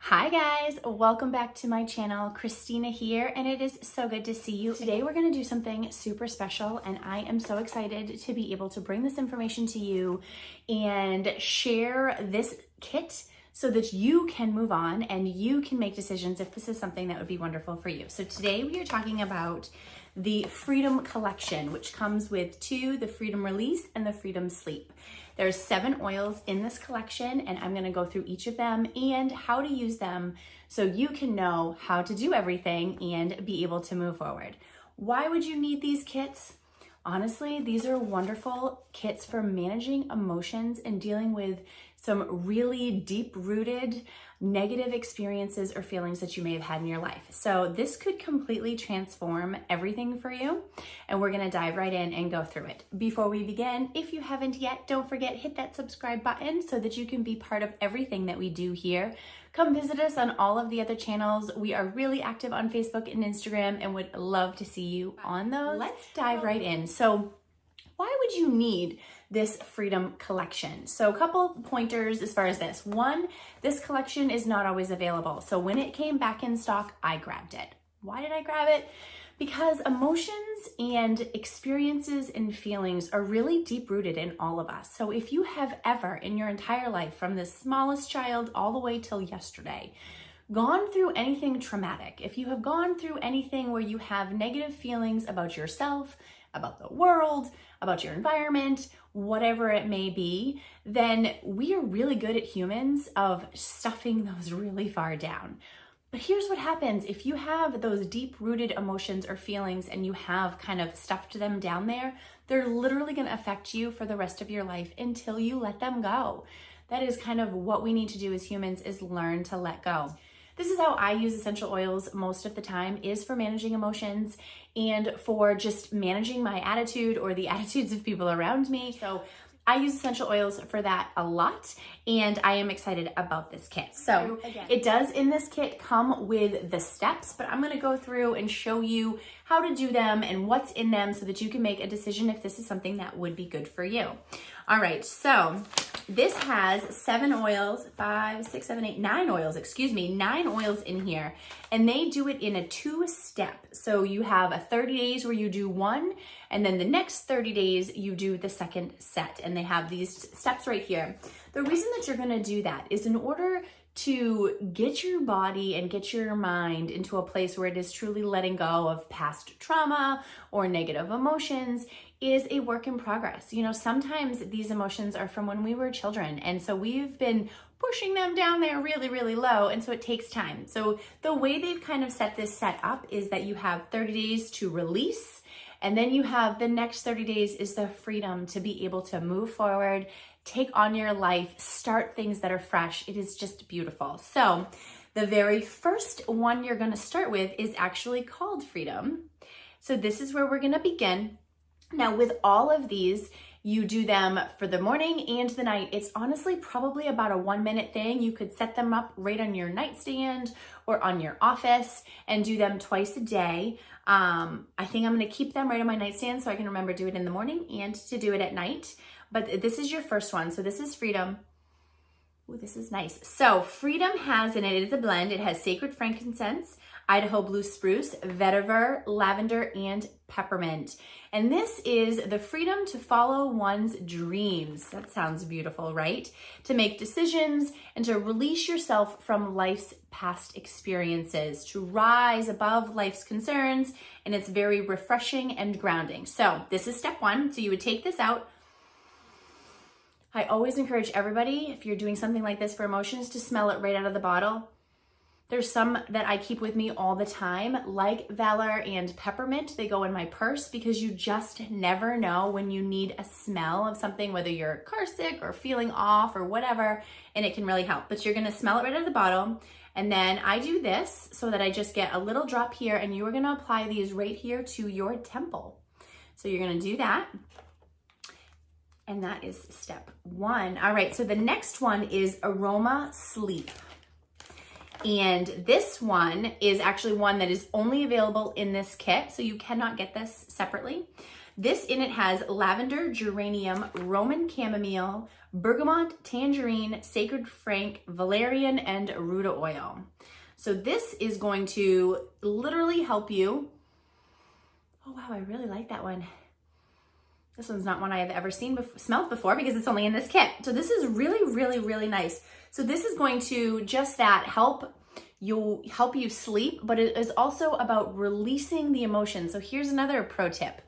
Hi guys, welcome back to my channel. Kristina here, and it is so good to see you. Today we're gonna do something super special, and I am so excited to be able to bring this information to you and share this kit so that you can move on and you can make decisions if this is something that would be wonderful for you. So today we are talking about the Freedom Collection, which comes with the Freedom Release and the Freedom Sleep. There's 7 oils in this collection, and I'm gonna go through each of them and how to use them so you can know how to do everything and be able to move forward. Why would you need these kits? Honestly, these are wonderful kits for managing emotions and dealing with some really deep-rooted negative experiences or feelings that you may have had in your life. So this could completely transform everything for you, and we're gonna dive right in and go through it. Before we begin, if you haven't yet, don't forget, hit that subscribe button so that you can be part of everything that we do here. Come visit us on all of the other channels. We are really active on Facebook and Instagram and would love to see you on those. Let's dive right in. So why would you need this Freedom Collection? So a couple pointers as far as this. One, this collection is not always available. So when it came back in stock, I grabbed it. Why did I grab it? Because emotions and experiences and feelings are really deep-rooted in all of us. So if you have ever in your entire life, from the smallest child all the way till yesterday, gone through anything traumatic, if you have gone through anything where you have negative feelings about yourself, about the world, about your environment, whatever it may be, then we are really good at humans of stuffing those really far down. But here's what happens if you have those deep-rooted emotions or feelings and you have kind of stuffed them down there, they're literally going to affect you for the rest of your life until you let them go. That is kind of what we need to do as humans, is learn to let go. This is how I use essential oils most of the time, is for managing emotions and for just managing my attitude or the attitudes of people around me. So I use essential oils for that a lot, and I am excited about this kit. So it does in this kit come with the steps, but I'm gonna go through and show you how to do them and what's in them so that you can make a decision if this is something that would be good for you. All right, so this has 7 oils, 5, 6, 7, 8, 9 oils, 9 oils in here, and they do it in a 2-step. So you have a 30 days where you do one, and then the next 30 days you do the second set, and they have these steps right here. The reason that you're gonna do that is in order to get your body and get your mind into a place where it is truly letting go of past trauma or negative emotions is a work in progress. You know, sometimes these emotions are from when we were children, and so we've been pushing them down there really, really low, and so it takes time. So the way they've kind of set this set up is that you have 30 days to release, and then you have the next 30 days is the freedom to be able to move forward, take on your life, start things that are fresh. It is just beautiful. So the very first one you're gonna start with is actually called Freedom. So this is where we're gonna begin. Now with all of these, you do them for the morning and the night. It's honestly probably about a 1-minute thing. You could set them up right on your nightstand or on your office and do them twice a day. I think I'm gonna keep them right on my nightstand so I can remember to do it in the morning and to do it at night. But this is your first one. So this is Freedom. Ooh, this is nice. So Freedom has in it, it is a blend. It has sacred frankincense, Idaho blue spruce, vetiver, lavender, and peppermint. And this is the freedom to follow one's dreams. That sounds beautiful, right? To make decisions and to release yourself from life's past experiences, to rise above life's concerns. And it's very refreshing and grounding. So this is step 1. So you would take this out. I always encourage everybody, if you're doing something like this for emotions, to smell it right out of the bottle. There's some that I keep with me all the time, like Valor and Peppermint. They go in my purse because you just never know when you need a smell of something, whether you're car sick or feeling off or whatever, and it can really help. But you're gonna smell it right out of the bottle. And then I do this so that I just get a little drop here, and you are gonna apply these right here to your temple. So you're gonna do that. And that is step 1. All right, so the next one is Aroma Sleep. And this one is actually one that is only available in this kit, so you cannot get this separately. This in it has lavender, geranium, Roman chamomile, bergamot, tangerine, sacred frank, valerian, and ruta oil. So this is going to literally help you. Oh wow, I really like that one. This one's not one I have ever smelled before because it's only in this kit. So this is really, really, really nice. So this is going to just that help you sleep, but it is also about releasing the emotions. So here's another pro tip.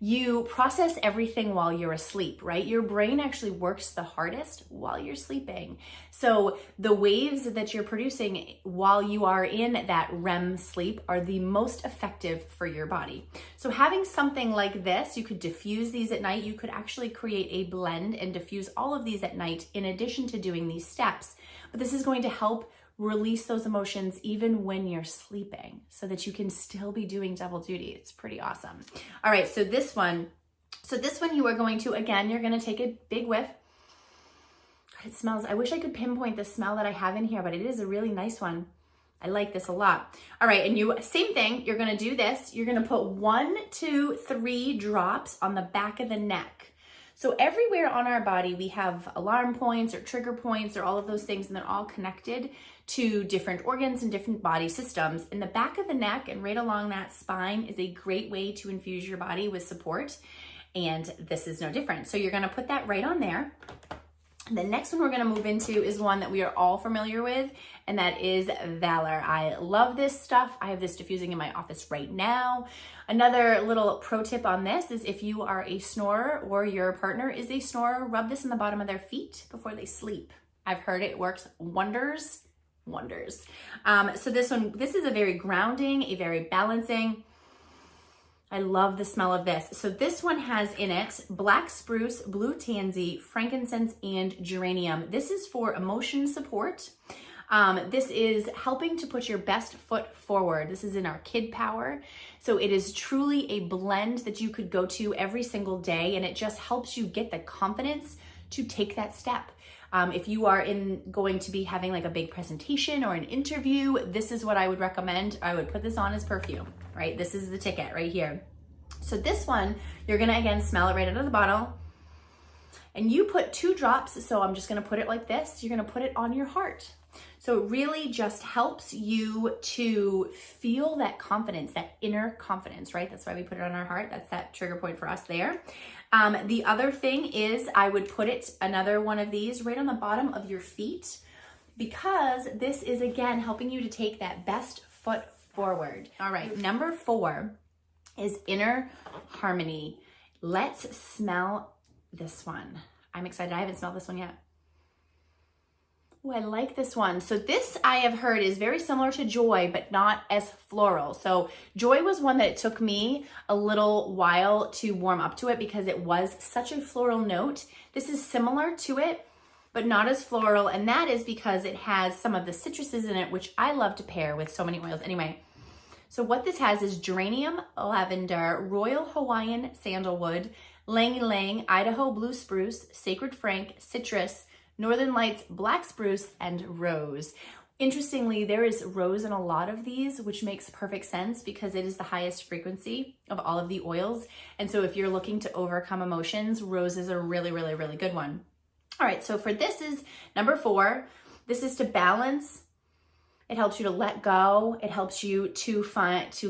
You process everything while you're asleep, right? Your brain actually works the hardest while you're sleeping. So the waves that you're producing while you are in that REM sleep are the most effective for your body. So having something like this, you could diffuse these at night. You could actually create a blend and diffuse all of these at night in addition to doing these steps. But this is going to help release those emotions even when you're sleeping so that you can still be doing double duty. It's pretty awesome. All right, so this one you are going to, again, you're going to take a big whiff. God, it smells, I wish I could pinpoint the smell that I have in here, but it is a really nice one. I like this a lot. All right, and you, same thing, you're going to do this. You're going to put 1, 2, 3 drops on the back of the neck. So everywhere on our body, we have alarm points or trigger points or all of those things, and they're all connected to different organs and different body systems. In the back of the neck and right along that spine is a great way to infuse your body with support. And this is no different. So you're gonna put that right on there. The next one we're gonna move into is one that we are all familiar with, and that is Valor. I love this stuff. I have this diffusing in my office right now. Another little pro tip on this is if you are a snorer or your partner is a snorer, rub this in the bottom of their feet before they sleep. I've heard it works wonders. So this is a very grounding, a very balancing. I love the smell of this. So this one has in it black spruce, blue tansy, frankincense, and geranium. This is for emotion support. This is helping to put your best foot forward. This is in our Kid Power. So it is truly a blend that you could go to every single day, and it just helps you get the confidence to take that step. If you are going to be having like a big presentation or an interview, this is what I would recommend. I would put this on as perfume, right? This is the ticket right here. So this one, you're gonna again smell it right out of the bottle, and you put 2 drops. So I'm just gonna put it like this. You're gonna put it on your heart. So it really just helps you to feel that confidence, that inner confidence, right? That's why we put it on our heart. That's that trigger point for us there. The other thing is I would put another one of these right on the bottom of your feet, because this is again helping you to take that best foot forward. All right, number 4 is Inner Harmony. Let's smell this one. I'm excited. I haven't smelled this one yet. Oh, I like this one. So this I have heard is very similar to Joy, but not as floral. So Joy was one that it took me a little while to warm up to it because it was such a floral note. This is similar to it, but not as floral. And that is because it has some of the citruses in it, which I love to pair with so many oils. Anyway, so what this has is geranium, lavender, royal Hawaiian sandalwood, ylang ylang, Idaho blue spruce, sacred frank, citrus, Northern Lights, black spruce, and rose. Interestingly, there is rose in a lot of these, which makes perfect sense because it is the highest frequency of all of the oils. And so if you're looking to overcome emotions, rose is a really, really, really good one. All right, so for this is number 4. This is to balance. It helps you to let go. It helps you to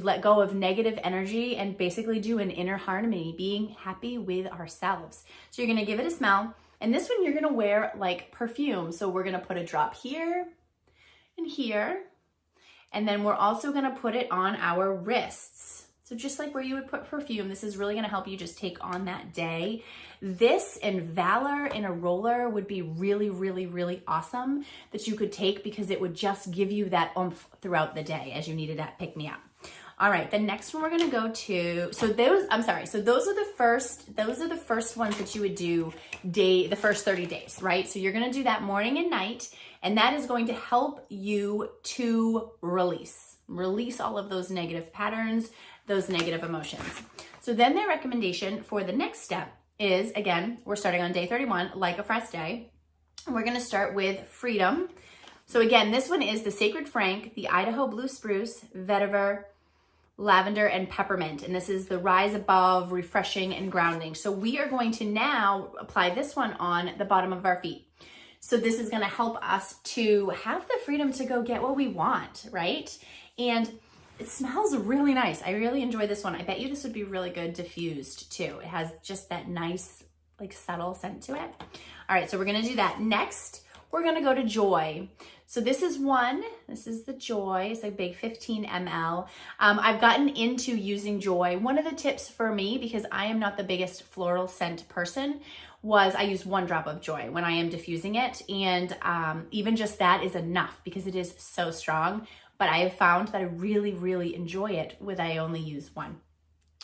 let go of negative energy and basically do an inner harmony, being happy with ourselves. So you're gonna give it a smell. And this one you're gonna wear like perfume. So we're gonna put a drop here and here. And then we're also gonna put it on our wrists. So just like where you would put perfume, this is really gonna help you just take on that day. This and Valor in a roller would be really, really, really awesome that you could take because it would just give you that oomph throughout the day as you needed that pick-me-up. All right, the next one we're gonna go to, so those are the first ones that you would do the first 30 days, right? So you're gonna do that morning and night, and that is going to help you to release all of those negative patterns, those negative emotions. So then their recommendation for the next step is, again, we're starting on day 31, like a fresh day. And we're gonna start with Freedom. So again, this one is the Sacred Frank, the Idaho Blue Spruce, Vetiver, lavender, and peppermint. And this is the Rise Above, refreshing and grounding. So we are going to now apply this one on the bottom of our feet. So this is going to help us to have the freedom to go get what we want, right? And it smells really nice. I really enjoy this one. I bet you this would be really good diffused too. It has just that nice, like subtle scent to it. All right, so we're gonna do that. Next, we're gonna go to Joy. So this is the Joy, it's a big 15 ml. I've gotten into using Joy. One of the tips for me, because I am not the biggest floral scent person, was I use 1 drop of Joy when I am diffusing it. And even just that is enough because it is so strong. But I have found that I really, really enjoy it when I only use 1.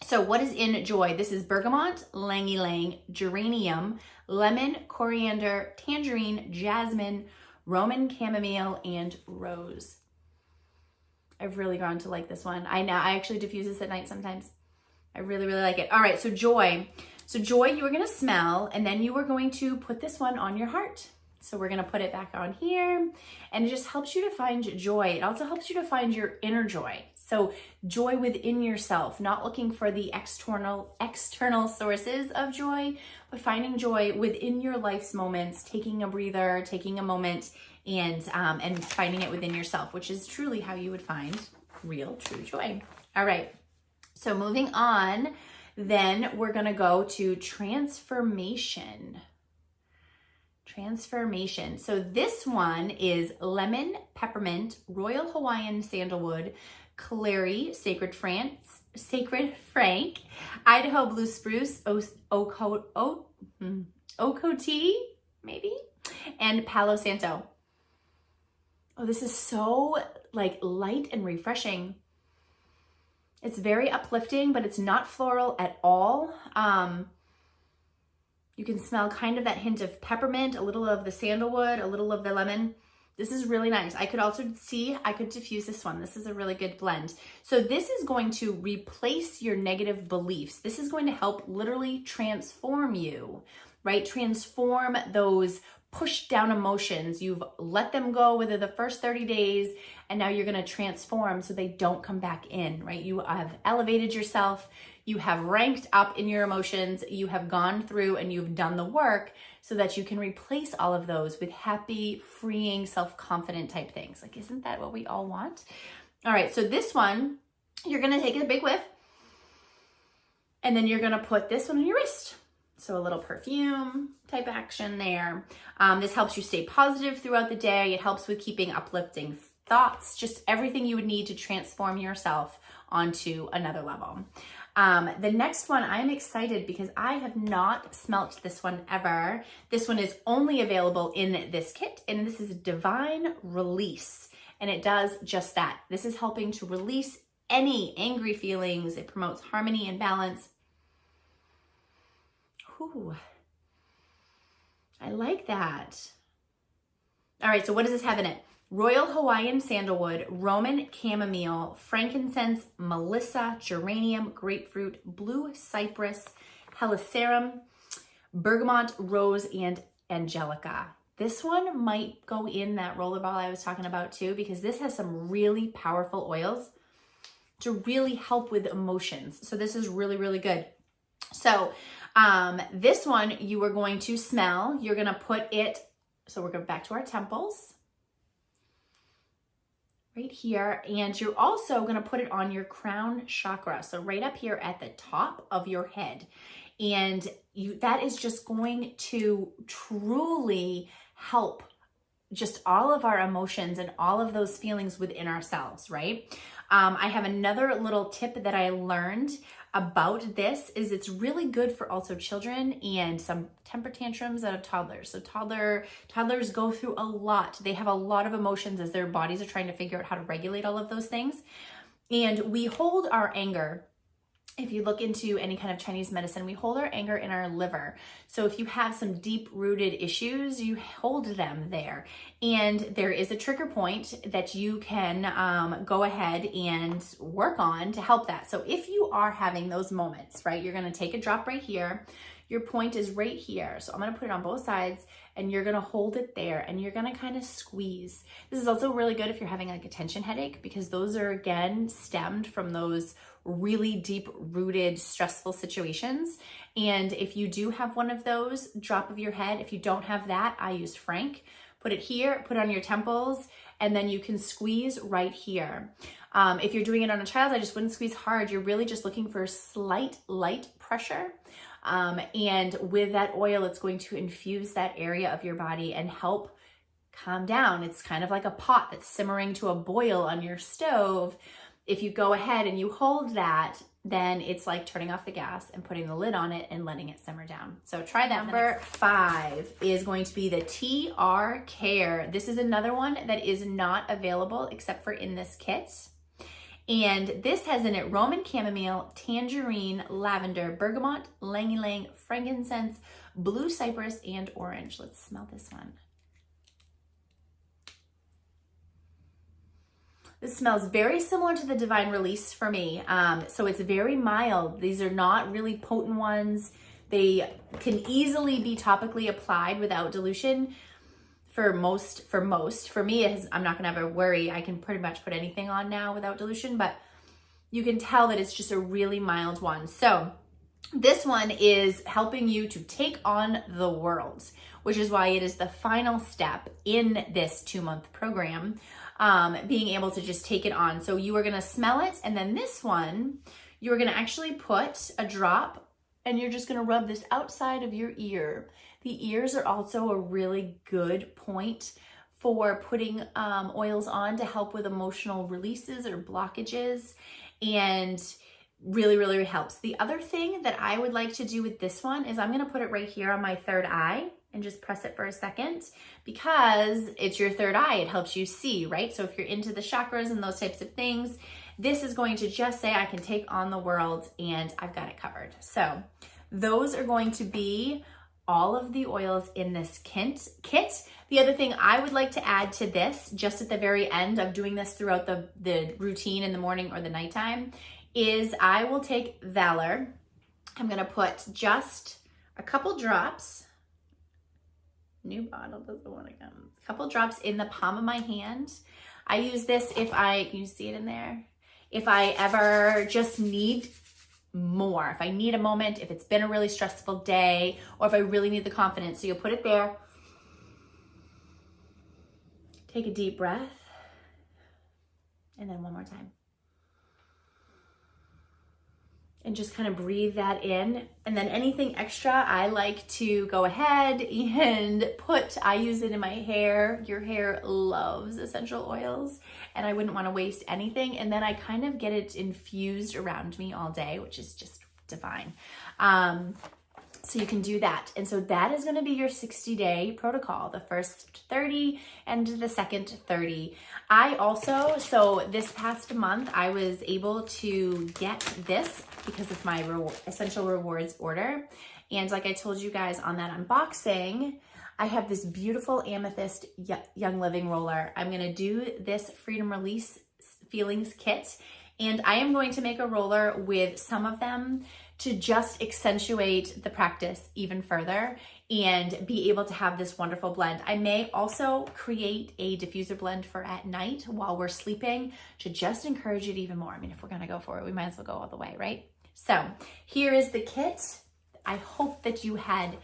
So what is in Joy? This is bergamot, ylang ylang, geranium, lemon, coriander, tangerine, jasmine, Roman chamomile, and rose. I've really grown to like this one. I actually diffuse this at night sometimes. I really, really like it. All right, so Joy. So Joy, you are gonna smell, and then you are going to put this one on your heart. So we're gonna put it back on here, and it just helps you to find joy. It also helps you to find your inner joy. So joy within yourself, not looking for the external sources of joy, but finding joy within your life's moments, taking a breather, taking a moment, and finding it within yourself, which is truly how you would find real, true joy. All right, so moving on, then we're gonna go to transformation. Transformation. So this one is lemon, peppermint, royal Hawaiian sandalwood, clary, sacred Frank, Idaho blue spruce, ocotea, maybe, and Palo Santo. Oh, this is so like light and refreshing. It's very uplifting, but it's not floral at all. You can smell kind of that hint of peppermint, a little of the sandalwood, a little of the lemon. This is really nice. I could also see, I could diffuse this one. This is a really good blend. So this is going to replace your negative beliefs. This is going to help literally transform you, right? Transform those pushed down emotions. You've let them go within the first 30 days, and now you're gonna transform so they don't come back in, right? You have elevated yourself. You have ranked up in your emotions, you have gone through and you've done the work so that you can replace all of those with happy, freeing, self-confident type things. Like, isn't that what we all want? All right, so this one, you're gonna take a big whiff and then you're gonna put this one on your wrist. So a little perfume type action there. This helps you stay positive throughout the day. It helps with keeping uplifting thoughts, just everything you would need to transform yourself onto another level. The next one, I'm excited because I have not smelt this one ever. This one is only available in this kit, and this is Divine Release, and it does just that. This is helping to release any angry feelings. It promotes harmony and balance. Ooh, I like that. All right, so what does this have in it? Royal Hawaiian sandalwood, Roman chamomile, frankincense, melissa, geranium, grapefruit, blue cypress, helicerum, bergamot, rose, and angelica. This one might go in that rollerball I was talking about too, because this has some really powerful oils to really help with emotions. So this is really, really good. So this one you are going to smell. You're going to put it, so we're going back to our temples. Right here, and you're also going to put it on your crown chakra, so right up here at the top of your head, and that is just going to truly help just all of our emotions and all of those feelings within ourselves, right? I have another little tip that I learned about this is it's really good for also children and some temper tantrums out of toddlers. So toddlers go through a lot. They have a lot of emotions as their bodies are trying to figure out how to regulate all of those things. And we hold our anger. If you look into any kind of Chinese medicine, we hold our anger in our liver. So if you have some deep-rooted issues, you hold them there. And there is a trigger point that you can go ahead and work on to help that. So if you are having those moments, right, you're gonna take a drop right here. Your point is right here. So I'm gonna put it on both sides, and you're gonna hold it there and you're gonna kind of squeeze. This is also really good if you're having like a tension headache, because those are again stemmed from those really deep rooted stressful situations. And if you do have one of those, drop of your head. If you don't have that, I use Frank. Put it here, put it on your temples, and then you can squeeze right here. If you're doing it on a child, I just wouldn't squeeze hard. You're really just looking for slight light pressure. And with that oil, it's going to infuse that area of your body and help calm down. It's kind of like a pot that's simmering to a boil on your stove. If you go ahead and you hold that, then it's like turning off the gas and putting the lid on it and letting it simmer down. So try that. Number 5 is going to be the TR Care. This is another one that is not available except for in this kit. And this has in it Roman chamomile, tangerine, lavender, bergamot, ylang-ylang, frankincense, blue cypress, and orange. Let's smell this one. This smells very similar to the Divine Release for me. So it's very mild. These are not really potent ones. They can easily be topically applied without dilution for most. For me, I'm not gonna ever worry. I can pretty much put anything on now without dilution, but you can tell that it's just a really mild one. So this one is helping you to take on the world, which is why it is the final step in this 2-month program. Being able to just take it on. So you are going to smell it. And then this one, you're going to actually put a drop and you're just going to rub this outside of your ear. The ears are also a really good point for putting oils on to help with emotional releases or blockages, and really, really helps. The other thing that I would like to do with this one is I'm going to put it right here on my third eye and just press it for a second, because it's your third eye. It helps you see, right? So if you're into the chakras and those types of things, this is going to just say, I can take on the world and I've got it covered. So those are going to be all of the oils in this kit. The other thing I would like to add to this, just at the very end of doing this throughout the routine in the morning or the nighttime, is I will take Valor. I'm gonna put just a couple drops. New bottle doesn't want to come. A couple drops in the palm of my hand. I use this can you see it in there? If I ever just need more, if I need a moment, if it's been a really stressful day, or if I really need the confidence. So you'll put it there. Take a deep breath. And then one more time. And just kind of breathe that in. And then anything extra, I like to go ahead and I use it in my hair. Your hair loves essential oils, and I wouldn't want to waste anything. And then I kind of get it infused around me all day, which is just divine. So you can do that. And so that is going to be your 60-day protocol, the first 30 and the second 30. So this past month, I was able to get this because of my Essential Rewards order. And like I told you guys on that unboxing, I have this beautiful amethyst Young Living roller. I'm going to do this Freedom Release Feelings kit, and I am going to make a roller with some of them to just accentuate the practice even further and be able to have this wonderful blend. I may also create a diffuser blend for at night while we're sleeping to just encourage it even more. I mean, if we're gonna go for it, we might as well go all the way, right? So here is the kit. I hope that you had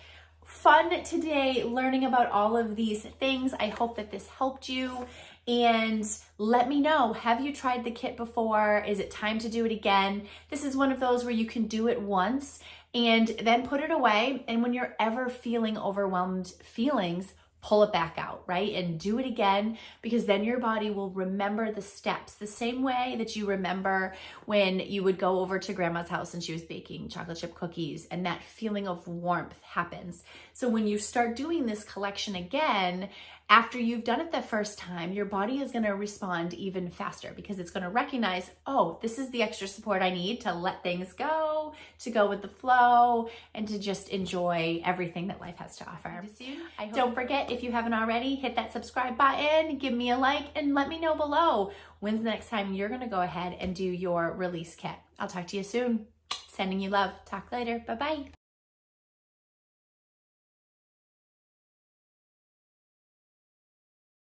fun today learning about all of these things. I hope that this helped you. And let me know, have you tried the kit before? Is it time to do it again? This is one of those where you can do it once and then put it away. And when you're ever feeling overwhelmed feelings, pull it back out, right? And do it again, because then your body will remember the steps the same way that you remember when you would go over to grandma's house and she was baking chocolate chip cookies, and that feeling of warmth happens. So when you start doing this collection again, after you've done it the first time, your body is going to respond even faster, because it's going to recognize, oh, this is the extra support I need to let things go, to go with the flow, and to just enjoy everything that life has to offer. Don't forget, if you haven't already, hit that subscribe button, give me a like, and let me know below when's the next time you're going to go ahead and do your release kit. I'll talk to you soon. Sending you love. Talk later. Bye-bye.